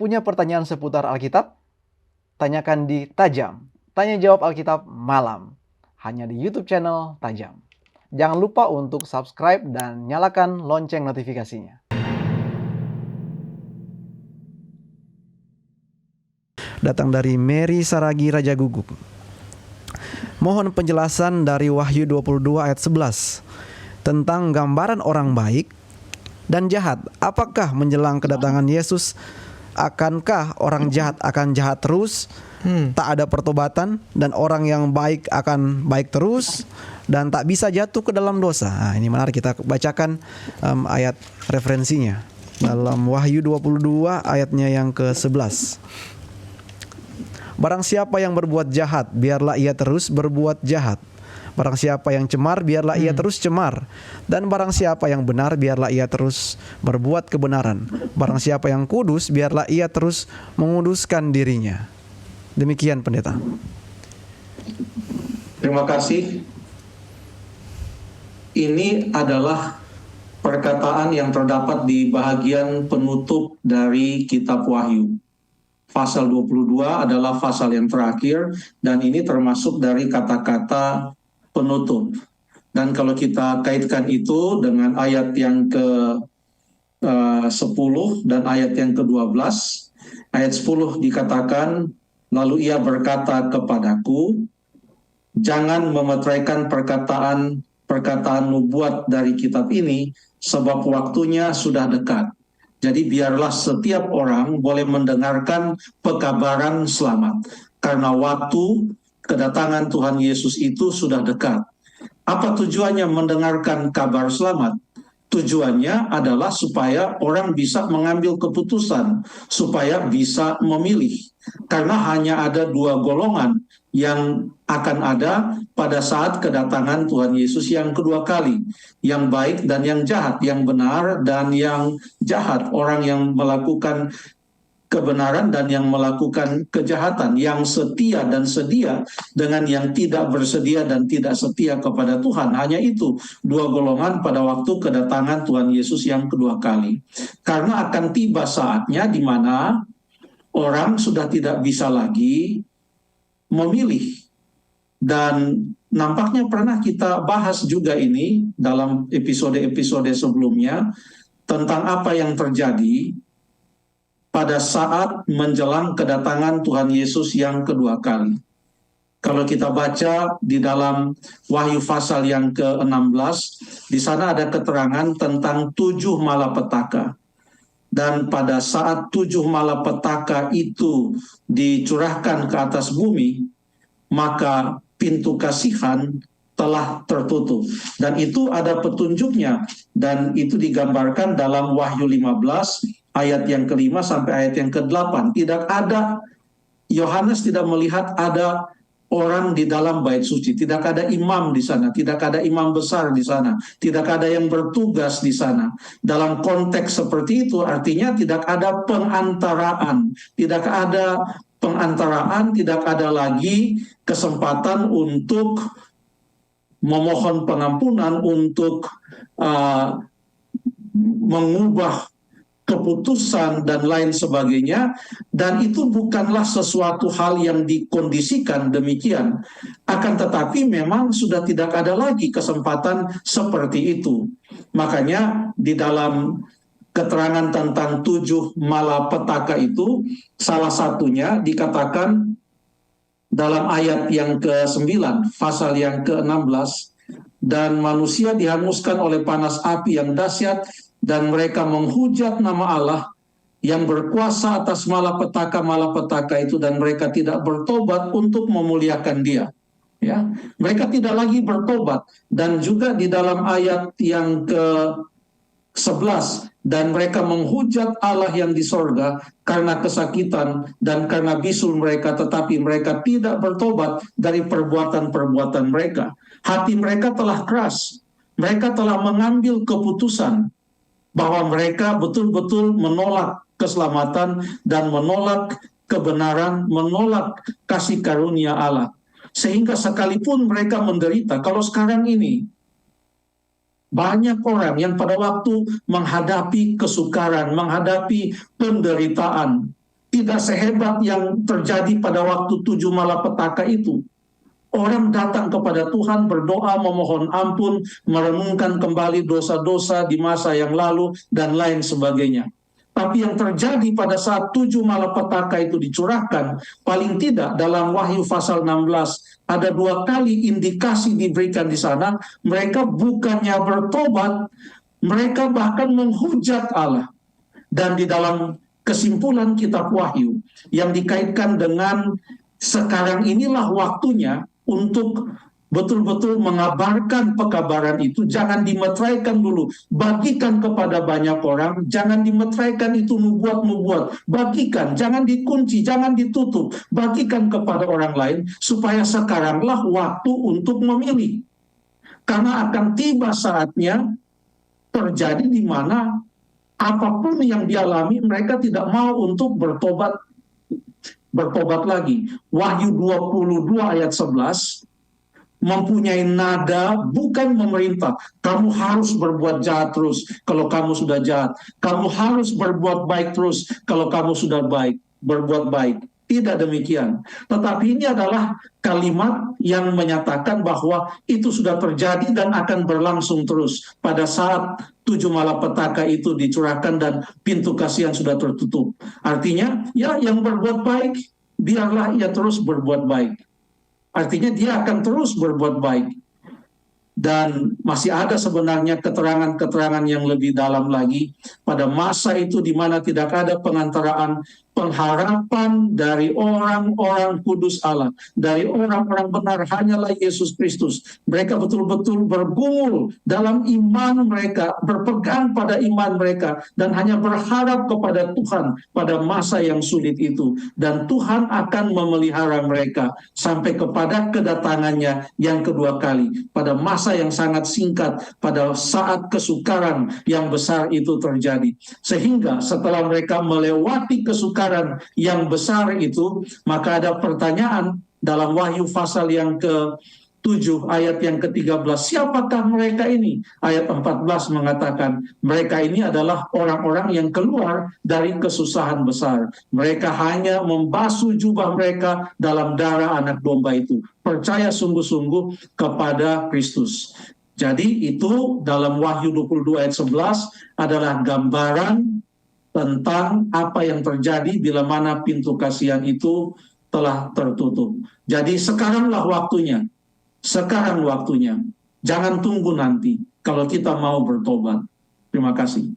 Punya pertanyaan seputar Alkitab? Tanyakan di Tajam. Tanya jawab Alkitab malam. Hanya di YouTube channel Tajam. Jangan lupa untuk subscribe dan nyalakan lonceng notifikasinya. Datang dari Mary Saragi Raja Guguk. Mohon penjelasan dari Wahyu 22 ayat 11 tentang gambaran orang baik dan jahat. Apakah menjelang kedatangan Yesus, akankah orang jahat akan jahat terus, tak ada pertobatan, dan orang yang baik akan baik terus dan tak bisa jatuh ke dalam dosa? Nah, ini menarik, kita bacakan ayat referensinya dalam Wahyu 22 ayatnya yang ke-11. Barang siapa yang berbuat jahat, biarlah ia terus berbuat jahat. Barang siapa yang cemar, biarlah ia terus cemar. Dan barang siapa yang benar, biarlah ia terus berbuat kebenaran. Barang siapa yang kudus, biarlah ia terus menguduskan dirinya. Demikian, pendeta. Terima kasih. Ini adalah perkataan yang terdapat di bahagian penutup dari kitab Wahyu. Pasal 22 adalah pasal yang terakhir, dan ini termasuk dari kata-kata penutup. Dan kalau kita kaitkan itu dengan ayat yang ke-10 dan ayat yang ke-12, ayat 10 dikatakan, lalu ia berkata kepadaku, jangan memeteraikan perkataan nubuat dari kitab ini, sebab waktunya sudah dekat. Jadi biarlah setiap orang boleh mendengarkan pekabaran selamat, karena waktu kedatangan Tuhan Yesus itu sudah dekat. Apa tujuannya mendengarkan kabar selamat? Tujuannya adalah supaya orang bisa mengambil keputusan, supaya bisa memilih. Karena hanya ada dua golongan yang akan ada pada saat kedatangan Tuhan Yesus yang kedua kali. Yang baik dan yang jahat, yang benar dan yang jahat. Orang yang melakukan kebenaran dan yang melakukan kejahatan, yang setia dan sedia dengan yang tidak bersedia dan tidak setia kepada Tuhan. Hanya itu dua golongan pada waktu kedatangan Tuhan Yesus yang kedua kali. Karena akan tiba saatnya di mana orang sudah tidak bisa lagi memilih. Dan nampaknya pernah kita bahas juga ini dalam episode-episode sebelumnya tentang apa yang terjadi pada saat menjelang kedatangan Tuhan Yesus yang kedua kali. Kalau kita baca di dalam Wahyu pasal yang ke-16, di sana ada keterangan tentang 7 malapetaka. Dan pada saat 7 malapetaka itu dicurahkan ke atas bumi, maka pintu kasihan telah tertutup. Dan itu ada petunjuknya, dan itu digambarkan dalam Wahyu 15 ayat yang ke-5 sampai ayat yang ke-8. Tidak ada, Yohanes tidak melihat ada orang di dalam bait suci, tidak ada imam di sana, tidak ada imam besar di sana, tidak ada yang bertugas di sana. Dalam konteks seperti itu artinya tidak ada pengantaraan, tidak ada lagi kesempatan untuk memohon pengampunan, untuk mengubah keputusan dan lain sebagainya. Dan itu bukanlah sesuatu hal yang dikondisikan demikian, akan tetapi memang sudah tidak ada lagi kesempatan seperti itu. Makanya di dalam keterangan tentang 7 malapetaka itu, salah satunya dikatakan dalam ayat yang ke-9, pasal yang ke-16, dan manusia dihanguskan oleh panas api yang dahsyat, dan mereka menghujat nama Allah yang berkuasa atas malapetaka itu, dan mereka tidak bertobat untuk memuliakan Dia. Ya, mereka tidak lagi bertobat. Dan juga di dalam ayat yang ke-11, dan mereka menghujat Allah yang di sorga karena kesakitan dan karena bisul mereka, tetapi mereka tidak bertobat dari perbuatan-perbuatan mereka. Hati mereka telah keras. Mereka telah mengambil keputusan bahwa mereka betul-betul menolak keselamatan dan menolak kebenaran, menolak kasih karunia Allah. Sehingga sekalipun mereka menderita, kalau sekarang ini banyak orang yang pada waktu menghadapi kesukaran, menghadapi penderitaan, tidak sehebat yang terjadi pada waktu 7 malapetaka itu. Orang datang kepada Tuhan, berdoa, memohon ampun, merenungkan kembali dosa-dosa di masa yang lalu, dan lain sebagainya. Tapi yang terjadi pada saat 7 malapetaka itu dicurahkan, paling tidak dalam Wahyu pasal 16, ada 2 kali indikasi diberikan di sana, mereka bukannya bertobat, mereka bahkan menghujat Allah. Dan di dalam kesimpulan kitab Wahyu, yang dikaitkan dengan sekarang inilah waktunya untuk betul-betul mengabarkan pekabaran itu, jangan dimeteraikan dulu, bagikan kepada banyak orang, jangan dimeteraikan itu nubuat-nubuat, bagikan, jangan dikunci, jangan ditutup, bagikan kepada orang lain, supaya sekaranglah waktu untuk memilih. Karena akan tiba saatnya terjadi di mana apapun yang dialami, mereka tidak mau untuk bertobat lagi. Wahyu 22 ayat 11 mempunyai nada bukan memerintah. Kamu harus berbuat jahat terus kalau kamu sudah jahat. Kamu harus berbuat baik terus kalau kamu sudah berbuat baik. Tidak demikian. Tetapi ini adalah kalimat yang menyatakan bahwa itu sudah terjadi dan akan berlangsung terus pada saat 7 malapetaka itu dicurahkan dan pintu kasihan sudah tertutup. Artinya, ya, yang berbuat baik, biarlah ia terus berbuat baik. Artinya dia akan terus berbuat baik. Dan masih ada sebenarnya keterangan-keterangan yang lebih dalam lagi pada masa itu di mana tidak ada pengantaraan, pengharapan dari orang-orang kudus Allah, dari orang-orang benar hanyalah Yesus Kristus. Mereka betul-betul bergumul dalam iman mereka, berpegang pada iman mereka, dan hanya berharap kepada Tuhan pada masa yang sulit itu. Dan Tuhan akan memelihara mereka sampai kepada kedatangannya yang kedua kali, pada masa yang sangat singkat, pada saat kesukaran yang besar itu terjadi. Sehingga setelah mereka melewati kesukaran yang besar itu, maka ada pertanyaan dalam Wahyu pasal yang ke-7 ayat yang ke-13, siapakah mereka ini? Ayat 14 mengatakan, mereka ini adalah orang-orang yang keluar dari kesusahan besar. Mereka hanya membasuh jubah mereka dalam darah anak domba itu. Percaya sungguh-sungguh kepada Kristus. Jadi itu dalam Wahyu 22 ayat 11 adalah gambaran tentang apa yang terjadi bila mana pintu kasihan itu telah tertutup. Jadi sekaranglah waktunya. Sekarang waktunya. Jangan tunggu nanti kalau kita mau bertobat. Terima kasih.